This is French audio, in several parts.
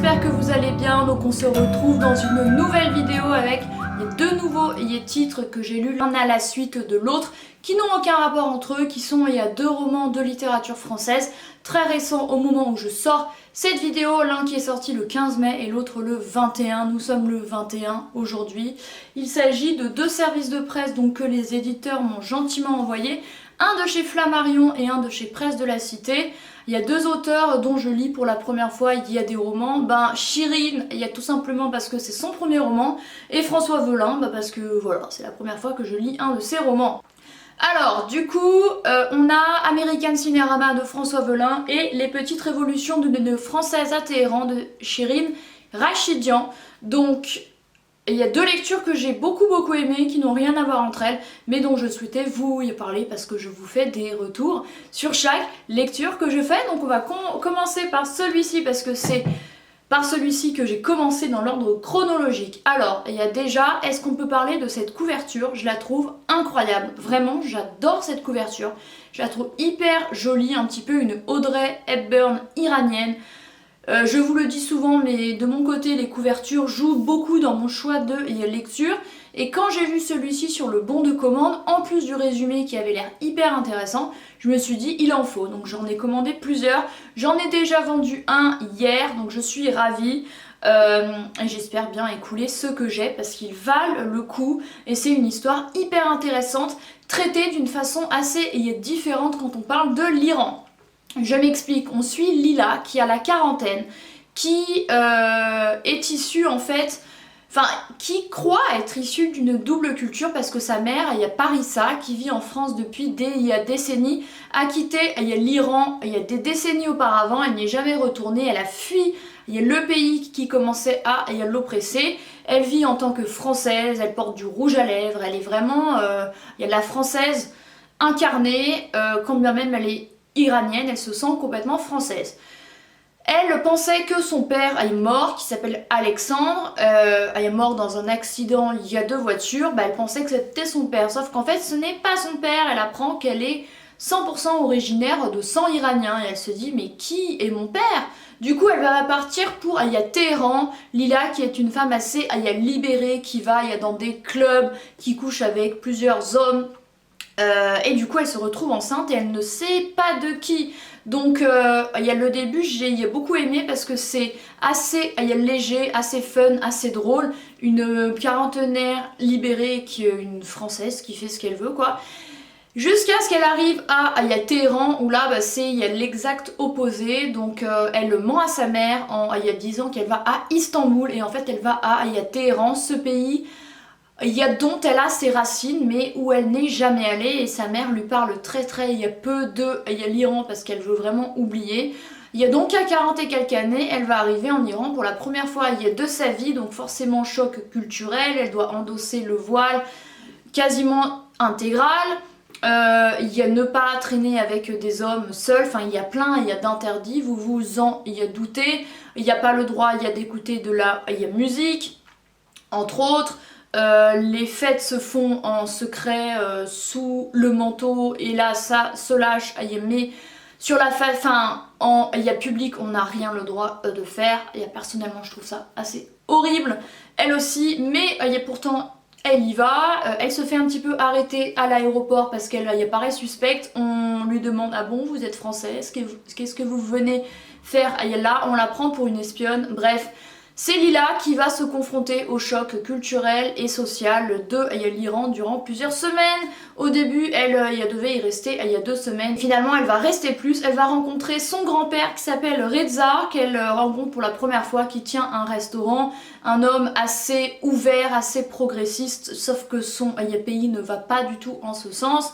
j'espère que vous allez bien. Donc on se retrouve dans une nouvelle vidéo avec les deux nouveaux titres que j'ai lus l'un à la suite de l'autre, qui n'ont aucun rapport entre eux, qui sont il y a deux romans de littérature française, très récents au moment où je sors cette vidéo, l'un qui est sorti le 15 mai et l'autre le 21, nous sommes le 21 aujourd'hui. Il s'agit de deux services de presse donc, que les éditeurs m'ont gentiment envoyés, un de chez Flammarion et un de chez Presse de la Cité. Il y a deux auteurs dont je lis pour la première fois, il y a des romans. Chirine, il y a tout simplement parce que c'est son premier roman, et François Velin, parce que voilà, c'est la première fois que je lis un de ses romans. Alors, du coup, on a American Cinérama de François Velin et Les Petites Révolutions d'une Française à Téhéran de Chirine Rachidian. Donc, il y a deux lectures que j'ai beaucoup aimées, qui n'ont rien à voir entre elles, mais dont je souhaitais vous y parler parce que je vous fais des retours sur chaque lecture que je fais. Donc on va commencer par celui-ci parce que c'est par celui-ci que j'ai commencé dans l'ordre chronologique. Alors, il y a déjà, est-ce qu'on peut parler de cette couverture? Je la trouve incroyable, vraiment, j'adore cette couverture. Je la trouve hyper jolie, un petit peu une Audrey Hepburn iranienne. Je vous le dis souvent, mais de mon côté, les couvertures jouent beaucoup dans mon choix de lecture. Et quand j'ai vu celui-ci sur le bon de commande, en plus du résumé qui avait l'air hyper intéressant, je me suis dit il en faut. Donc j'en ai commandé plusieurs. J'en ai déjà vendu un hier, donc je suis ravie. Et j'espère bien écouler ceux que j'ai parce qu'ils valent le coup. Et c'est une histoire hyper intéressante, traitée d'une façon assez différente quand on parle de l'Iran. Je m'explique, on suit Lila qui a la quarantaine, qui est issue en fait, qui croit être issue d'une double culture parce que sa mère, il y a Parissa qui vit en France depuis il y a décennies, a quitté l'Iran il y a des décennies auparavant, elle n'y est jamais retournée, elle a fui le pays qui commençait à l'oppresser. Elle vit en tant que française, elle porte du rouge à lèvres, elle est vraiment, il y a la française incarnée, quand bien même elle est iranienne, elle se sent complètement française. Elle pensait que son père est mort, qui s'appelle Alexandre, est mort dans un accident il y a deux voitures, elle pensait que c'était son père, sauf qu'en fait ce n'est pas son père, elle apprend qu'elle est 100% originaire de sang iranien, et elle se dit mais qui est mon père? Du coup elle va partir pour Téhéran, Lila qui est une femme assez libérée, qui va dans des clubs, qui couche avec plusieurs hommes, et du coup elle se retrouve enceinte et elle ne sait pas de qui. Donc il y a le début, j'ai beaucoup aimé parce que c'est assez léger, assez fun, assez drôle. Une quarantenaire libérée, une française qui fait ce qu'elle veut quoi. Jusqu'à ce qu'elle arrive à Téhéran où là c'est l'exact opposé. Donc elle ment à sa mère en disant qu'elle va à Istanbul et en fait elle va à Téhéran, ce pays dont elle a ses racines mais où elle n'est jamais allée, et sa mère lui parle très peu de l'Iran parce qu'elle veut vraiment oublier. Il y a donc à 40 et quelques années, elle va arriver en Iran pour la première fois de sa vie, donc forcément choc culturel, elle doit endosser le voile quasiment intégral. Ne pas traîner avec des hommes seuls, il y a plein d'interdits, vous vous en doutez. Il n'y a pas le droit d'écouter de la musique, entre autres. Les fêtes se font en secret sous le manteau et là ça se lâche, mais sur la fête, public, on n'a rien le droit de faire. Personnellement je trouve ça assez horrible, elle aussi, mais pourtant elle y va, elle se fait un petit peu arrêter à l'aéroport parce qu'elle paraît suspecte. On lui demande ah bon vous êtes française, qu'est-ce que vous venez faire là, on la prend pour une espionne, bref. C'est Lila qui va se confronter au choc culturel et social de l'Iran durant plusieurs semaines. Au début, elle devait y rester 2 semaines. Finalement, elle va rester plus. Elle va rencontrer son grand-père qui s'appelle Reza, qu'elle rencontre pour la première fois, qui tient un restaurant. Un homme assez ouvert, assez progressiste, sauf que son pays ne va pas du tout en ce sens.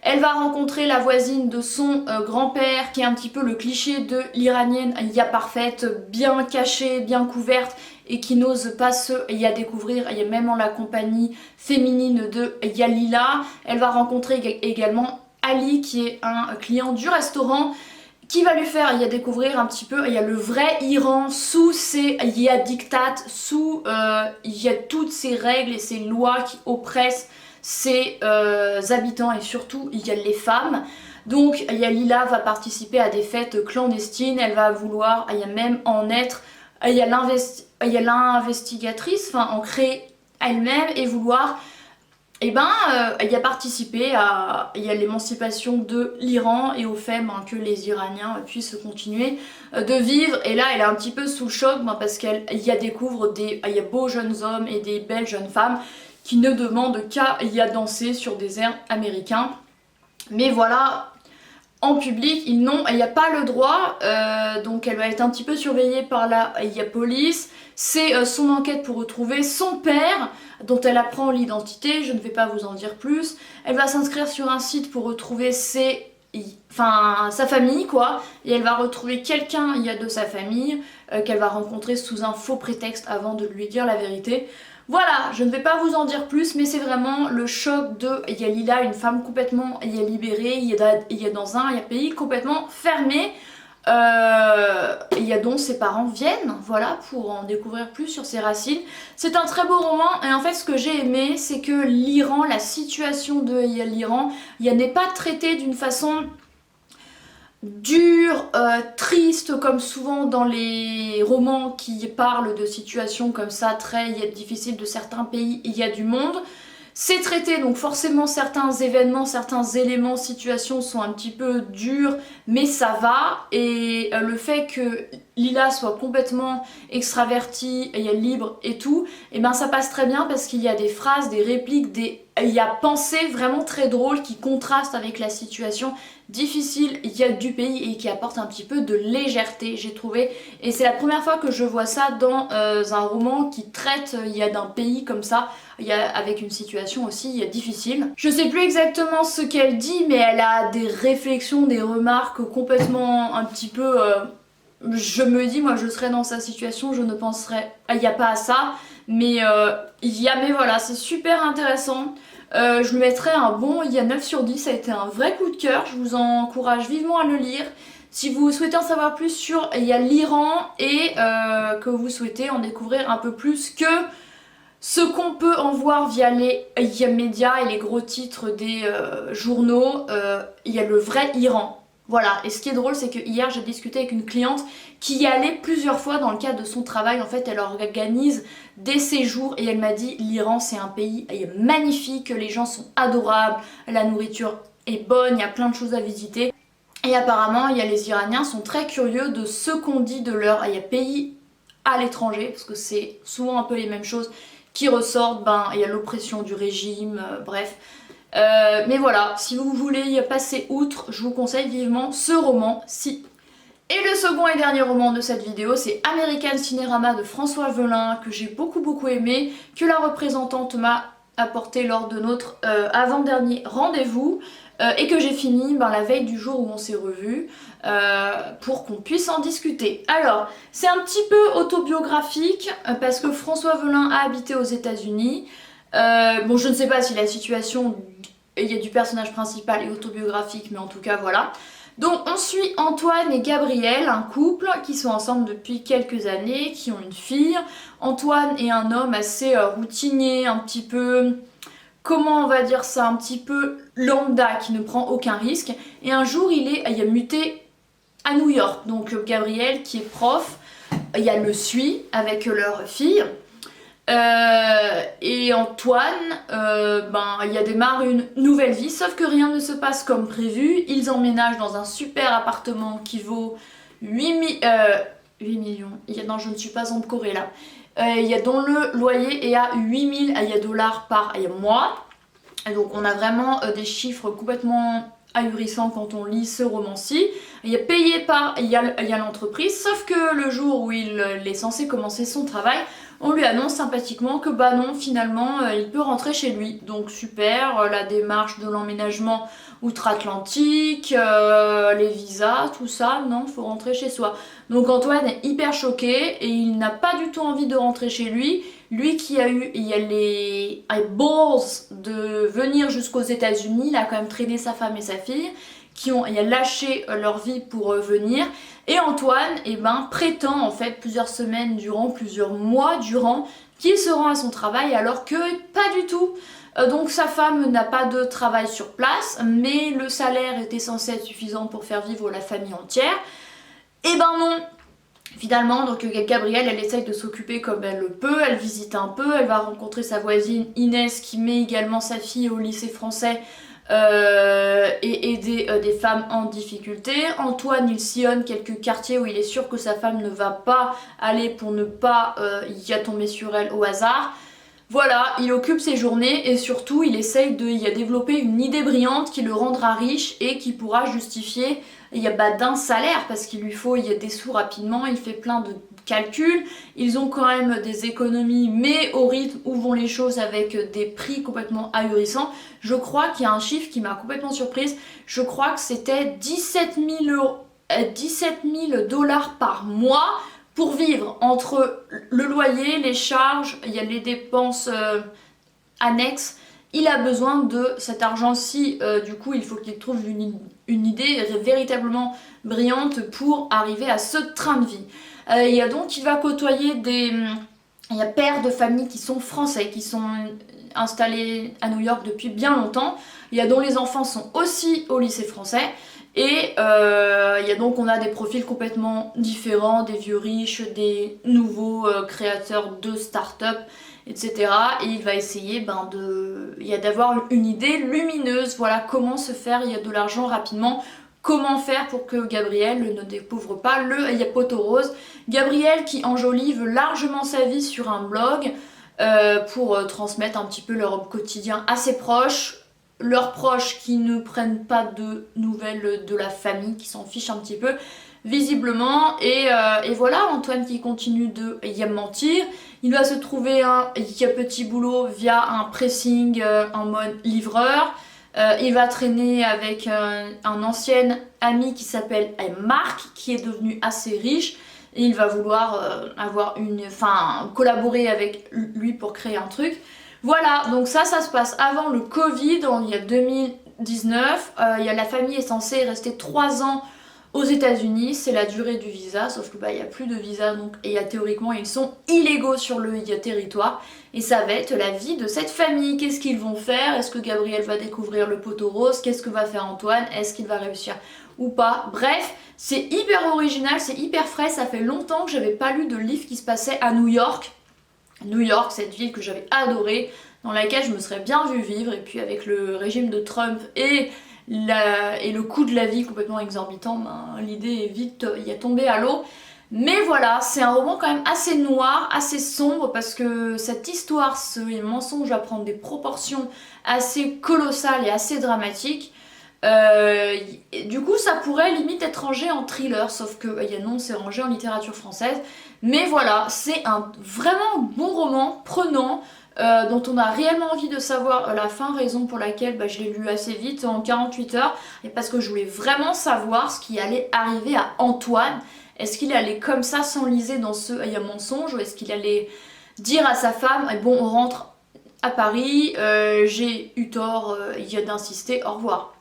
Elle va rencontrer la voisine de son grand-père qui est un petit peu le cliché de l'iranienne parfaite, bien cachée, bien couverte et qui n'ose pas se découvrir même en la compagnie féminine de Lila. Elle va rencontrer également Ali qui est un client du restaurant qui va lui faire découvrir un petit peu le vrai Iran sous ses diktats, sous toutes ces règles et ces lois qui oppressent ses habitants et surtout il y a les femmes. Donc Lila va participer à des fêtes clandestines, elle va vouloir même en être il y a l'investigatrice, enfin en créer elle-même et vouloir y a participé à l'émancipation de l'Iran et au fait que les Iraniens puissent continuer de vivre. Et là elle est un petit peu sous le choc parce qu'elle découvre il y a beaux jeunes hommes et des belles jeunes femmes qui ne demandent qu'à y a danser sur des airs américains. Mais voilà, en public, il n'y a pas le droit, donc elle va être un petit peu surveillée par la police. C'est son enquête pour retrouver son père, dont elle apprend l'identité, je ne vais pas vous en dire plus. Elle va s'inscrire sur un site pour retrouver sa famille, quoi, et elle va retrouver quelqu'un de sa famille qu'elle va rencontrer sous un faux prétexte avant de lui dire la vérité. Voilà, je ne vais pas vous en dire plus, mais c'est vraiment le choc de Lila, une femme complètement libérée, il y a dans un pays complètement fermé, dont ses parents viennent, voilà, pour en découvrir plus sur ses racines. C'est un très beau roman, et en fait ce que j'ai aimé, c'est que l'Iran, la situation de l'Iran, n'est pas traitée d'une façon dure, triste, comme souvent dans les romans qui parlent de situations comme ça très difficiles de certains pays, il y a du monde. C'est traité, donc forcément certains événements, certains éléments, situations sont un petit peu durs, mais ça va. Et le fait que Lila soit complètement extravertie, et libre et tout, et ça passe très bien parce qu'il y a des phrases, des répliques, il y a pensées vraiment très drôles qui contrastent avec la situation difficile du pays et qui apportent un petit peu de légèreté, j'ai trouvé. Et c'est la première fois que je vois ça dans un roman qui traite d'un pays comme ça, avec une situation aussi difficile. Je sais plus exactement ce qu'elle dit, mais elle a des réflexions, des remarques complètement un petit peu... je me dis, moi je serais dans sa situation, je ne penserais pas à ça, mais mais voilà, c'est super intéressant. Je lui mettrais un bon 9 sur 10, ça a été un vrai coup de cœur, je vous encourage vivement à le lire. Si vous souhaitez en savoir plus sur l'Iran et que vous souhaitez en découvrir un peu plus que ce qu'on peut en voir via les médias et les gros titres des journaux, il y a le vrai Iran. Voilà, et ce qui est drôle, c'est que hier j'ai discuté avec une cliente qui y allait plusieurs fois dans le cadre de son travail. En fait, elle organise des séjours et elle m'a dit l'Iran c'est un pays magnifique, les gens sont adorables, la nourriture est bonne, il y a plein de choses à visiter. Et apparemment, les Iraniens sont très curieux de ce qu'on dit de leur pays à l'étranger, parce que c'est souvent un peu les mêmes choses qui ressortent. Il y a l'oppression du régime, bref. Mais voilà, si vous voulez y passer outre, je vous conseille vivement ce roman-ci. Et le second et dernier roman de cette vidéo, c'est American Cinérama de François Velin, que j'ai beaucoup aimé, que la représentante m'a apporté lors de notre avant-dernier rendez-vous, et que j'ai fini la veille du jour où on s'est revus, pour qu'on puisse en discuter. Alors, c'est un petit peu autobiographique, parce que François Velin a habité aux États-Unis. Bon, je ne sais pas si la situation du personnage principal est autobiographique, mais en tout cas voilà. Donc on suit Antoine et Gabriel, un couple qui sont ensemble depuis quelques années, qui ont une fille. Antoine est un homme assez routinier, un petit peu... comment on va dire ça, un petit peu lambda, qui ne prend aucun risque. Et un jour il a muté à New York. Donc Gabriel, qui est prof, le suit avec leur fille. Et Antoine, démarre une nouvelle vie, sauf que rien ne se passe comme prévu. Ils emménagent dans un super appartement qui vaut 8 millions. Non, je ne suis pas en Corée là. Dont le loyer est à 8000 dollars par mois. Et donc on a vraiment des chiffres complètement ahurissants quand on lit ce roman-ci. Il est payé par l'entreprise, sauf que le jour où il est censé commencer son travail, on lui annonce sympathiquement que non, finalement il peut rentrer chez lui. Donc super, la démarche de l'emménagement outre-Atlantique, les visas, tout ça, non, faut rentrer chez soi. Donc Antoine est hyper choqué et il n'a pas du tout envie de rentrer chez lui. Lui qui a eu les balls de venir jusqu'aux États-Unis, il a quand même traîné sa femme et sa fille, qui ont lâché leur vie pour venir. Et Antoine prétend en fait plusieurs semaines durant, plusieurs mois durant, qu'il se rend à son travail alors que pas du tout. Donc sa femme n'a pas de travail sur place, mais le salaire était censé être suffisant pour faire vivre la famille entière. Et non, Finalement, donc Gabrielle, elle essaye de s'occuper comme elle le peut, elle visite un peu, elle va rencontrer sa voisine Inès qui met également sa fille au lycée français et aider des femmes en difficulté. Antoine, il sillonne quelques quartiers où il est sûr que sa femme ne va pas aller pour ne pas y tomber sur elle au hasard. Voilà, il occupe ses journées et surtout il essaye de y développer une idée brillante qui le rendra riche et qui pourra justifier d'un salaire parce qu'il lui faut des sous rapidement, il fait plein de calculs, ils ont quand même des économies mais au rythme où vont les choses avec des prix complètement ahurissants. Je crois qu'il y a un chiffre qui m'a complètement surprise, je crois que c'était 17 000 dollars par mois pour vivre entre le loyer, les charges, il y a les dépenses annexes. Il a besoin de cet argent-ci, du coup il faut qu'il trouve une idée véritablement brillante pour arriver à ce train de vie. Il va côtoyer il y a pères de famille qui sont français, qui sont installés à New York depuis bien longtemps, dont les enfants sont aussi au lycée français. Et on a des profils complètement différents, des vieux riches, des nouveaux créateurs de start-up, etc. Et il va essayer d'avoir une idée lumineuse, voilà comment se faire de l'argent rapidement, comment faire pour que Gabrielle ne découvre pas le poteau rose. Gabrielle qui enjolive largement sa vie sur un blog pour transmettre un petit peu leur quotidien à ses proches, leurs proches qui ne prennent pas de nouvelles de la famille, qui s'en fichent un petit peu visiblement, et voilà, Antoine qui continue de mentir. Il va se trouver un petit boulot via un pressing en mode livreur. Il va traîner avec un ancien ami qui s'appelle Marc, qui est devenu assez riche, et il va vouloir collaborer avec lui pour créer un truc. Voilà, donc ça se passe avant le Covid, il y a 2019. La famille est censée rester 3 ans aux États-Unis, c'est la durée du visa, sauf que il n'y a plus de visa, donc théoriquement ils sont illégaux sur le territoire. Et ça va être la vie de cette famille. Qu'est-ce qu'ils vont faire? Est-ce que Gabrielle va découvrir le poteau rose? Qu'est-ce que va faire Antoine? Est-ce qu'il va réussir ou pas? Bref, c'est hyper original, c'est hyper frais, ça fait longtemps que j'avais pas lu de livre qui se passait à New York. New York, cette ville que j'avais adorée, dans laquelle je me serais bien vue vivre, et puis avec le régime de Trump et le coût de la vie complètement exorbitant, l'idée est vite tombée à l'eau. Mais voilà, c'est un roman quand même assez noir, assez sombre, parce que cette histoire, ce mensonge va prendre des proportions assez colossales et assez dramatiques. Du coup ça pourrait limite être rangé en thriller, sauf que non, c'est rangé en littérature française. Mais voilà, c'est un vraiment bon roman, prenant, dont on a réellement envie de savoir la fin, raison pour laquelle je l'ai lu assez vite, en 48 heures, et parce que je voulais vraiment savoir ce qui allait arriver à Antoine. Est-ce qu'il allait comme ça s'enliser dans ce mensonge, ou est-ce qu'il allait dire à sa femme bon, on rentre à Paris, j'ai eu tort d'insister, au revoir.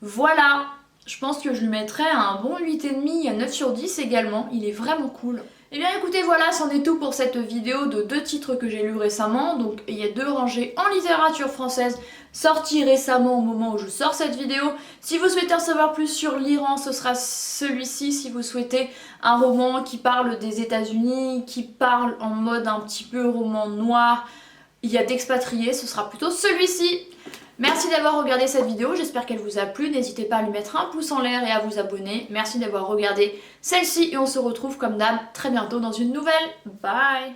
Voilà, je pense que je lui mettrais un bon 8,5, 9 sur 10 également, il est vraiment cool. Et bien écoutez, voilà, c'en est tout pour cette vidéo de 2 titres que j'ai lus récemment. Donc il y a 2 rangées en littérature française sortis récemment au moment où je sors cette vidéo. Si vous souhaitez en savoir plus sur l'Iran, ce sera celui-ci. Si vous souhaitez un roman qui parle des États-Unis, qui parle en mode un petit peu roman noir, il y a d'expatriés, ce sera plutôt celui-ci. Merci d'avoir regardé cette vidéo, j'espère qu'elle vous a plu, n'hésitez pas à lui mettre un pouce en l'air et à vous abonner. Merci d'avoir regardé celle-ci et on se retrouve comme d'hab très bientôt dans une nouvelle. Bye!